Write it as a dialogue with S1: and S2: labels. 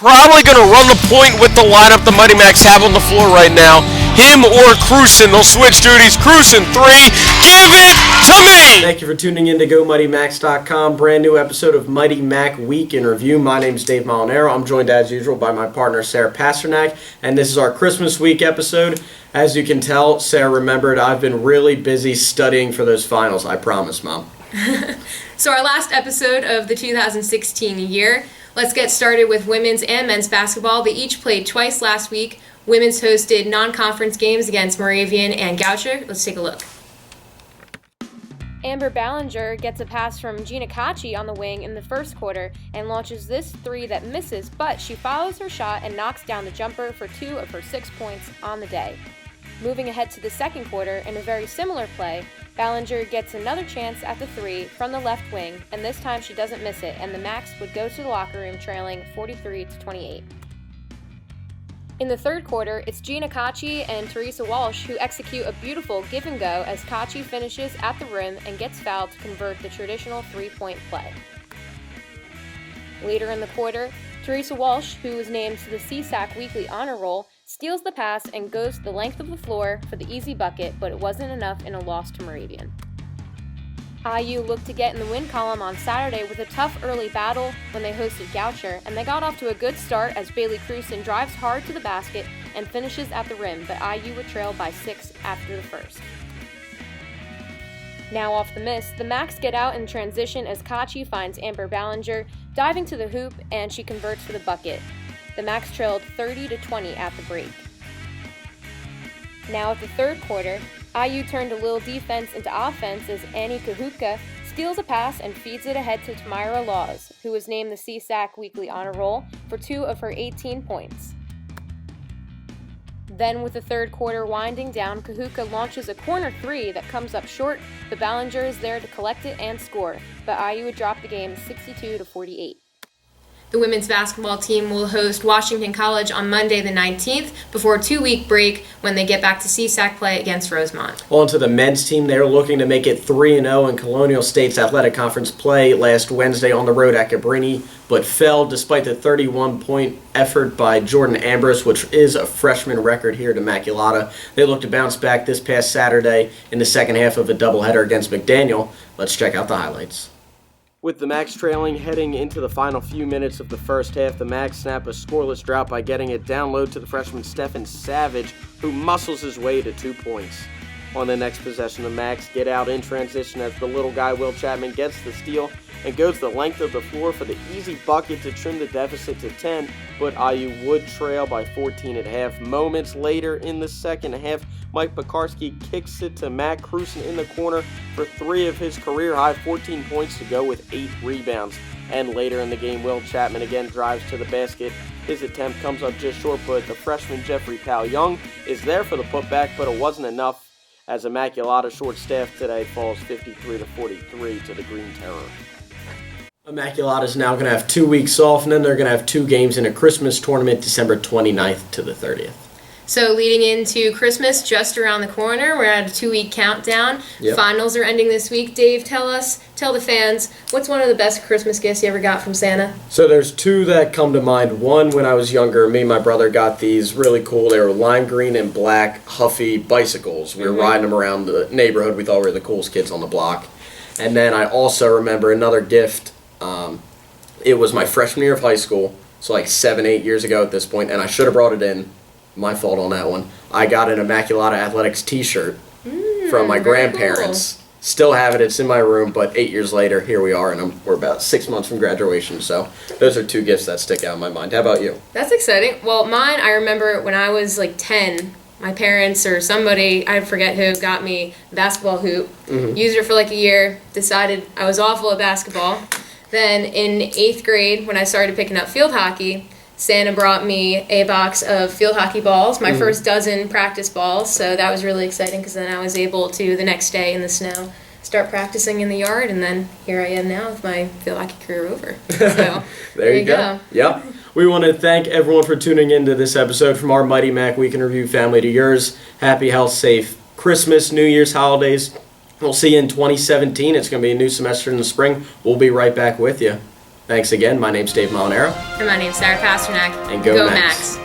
S1: probably going to run the point with the lineup the Mighty Macs have on the floor right now. Him or Cruson. They'll switch duties. Cruson, 3. Give it to me!
S2: Thank you for tuning in to GoMightyMacs.com. Brand new episode of Mighty Mac Week in Review. My name's Dave Molinaro. I'm joined as usual by my partner Sarah Pasternak, and this is our Christmas week episode. As you can tell, Sarah remembered I've been really busy studying for those finals. I promise, Mom.
S3: So our last episode of the 2016 year. Let's get started with women's and men's basketball. They each played twice last week. Women's hosted non-conference games against Moravian and Goucher. Let's take a look. Amber Ballinger gets a pass from Gina Kachi on the wing in the first quarter and launches this three that misses, but she follows her shot and knocks down the jumper for 2 of her 6 points on the day. Moving ahead to the second quarter, in a very similar play, Ballinger gets another chance at the three from the left wing, and this time she doesn't miss it, and the Macs would go to the locker room trailing 43-28. In the third quarter, it's Gina Kachi and Teresa Walsh who execute a beautiful give and go as Kachi finishes at the rim and gets fouled to convert the traditional 3-point play. Later in the quarter, Teresa Walsh, who was named to the CSAC Weekly Honor Roll, steals the pass and goes the length of the floor for the easy bucket, but it wasn't enough in a loss to Moravian. IU looked to get in the win column on Saturday with a tough early battle when they hosted Goucher, and they got off to a good start as Bailey Cruson drives hard to the basket and finishes at the rim, but IU would trail by 6 after the first. Now off the miss, the Macs get out in transition as Kachi finds Amber Ballinger diving to the hoop, and she converts for the bucket. The Macs trailed 30-20 at the break. Now at the third quarter, IU turned a little defense into offense as Annie Kahuka steals a pass and feeds it ahead to Tamira Laws, who was named the CSAC Weekly Honor Roll for 2 of her 18 points. Then with the third quarter winding down, Kahuka launches a corner three that comes up short, but Ballinger is there to collect it and score, but IU would drop the game 62-48. The women's basketball team will host Washington College on Monday the 19th before a 2-week break when they get back to CSAC play against Rosemont.
S2: On to the men's team. They're looking to make it 3-0 in Colonial State's Athletic Conference play last Wednesday on the road at Cabrini, but fell despite the 31-point effort by Jordan Ambrose, which is a freshman record here at Immaculata. They look to bounce back this past Saturday in the second half of a doubleheader against McDaniel. Let's check out the highlights. With the Macs trailing heading into the final few minutes of the first half, the Macs snap a scoreless drought by getting it down low to the freshman Stephen Savage, who muscles his way to 2 points. On the next possession, the Macs get out in transition as the little guy Will Chapman gets the steal and goes the length of the floor for the easy bucket to trim the deficit to 10, but IU would trail by 14 at half. Moments later in the second half, Mike Pekarski kicks it to Matt Cruson in the corner for 3 of his career-high 14 points to go with 8 rebounds. And later in the game, Will Chapman again drives to the basket. His attempt comes up just short, but the freshman Jeffrey Powell Young is there for the putback, but it wasn't enough as Immaculata short staff today falls 53-43 to the Green Terror. Immaculata is now going to have 2 weeks off, and then they're going to have 2 games in a Christmas tournament, December 29th to the 30th.
S3: So leading into Christmas, just around the corner, we're at a 2-week countdown.
S2: Yep.
S3: Finals are ending this week. Dave, tell the fans, what's one of the best Christmas gifts you ever got from Santa?
S2: So there's 2 that come to mind. One, when I was younger, me and my brother got these really cool, they were lime green and black Huffy bicycles. We were riding them around the neighborhood. We thought we were the coolest kids on the block. And then I also remember another gift. It was my freshman year of high school, so like 7-8 years ago at this point, and I should have brought it in. My fault on that one. I got an Immaculata Athletics t-shirt from my grandparents.
S3: Cool.
S2: Still have it. It's in my room, but 8 years later, here we are, and we're about 6 months from graduation. So those are 2 gifts that stick out in my mind. How about you?
S3: That's exciting. Well, mine, I remember when I was like 10, my parents or somebody, I forget who, got me a basketball hoop. Used it for like a year, decided I was awful at basketball. Then in 8th grade, when I started picking up field hockey, Santa brought me a box of field hockey balls, my first dozen practice balls, so that was really exciting because then I was able to, the next day in the snow, start practicing in the yard, and then here I am now with my field hockey career over. So
S2: there you go. Yep. We want to thank everyone for tuning into this episode. From our Mighty Mac Week in Review family to yours. Happy, health, safe Christmas, New Year's, holidays. We'll see you in 2017. It's going to be a new semester in the spring. We'll be right back with you. Thanks again. My name's Dave Molinaro.
S4: And my name's Sarah Pasternak.
S2: And go Max.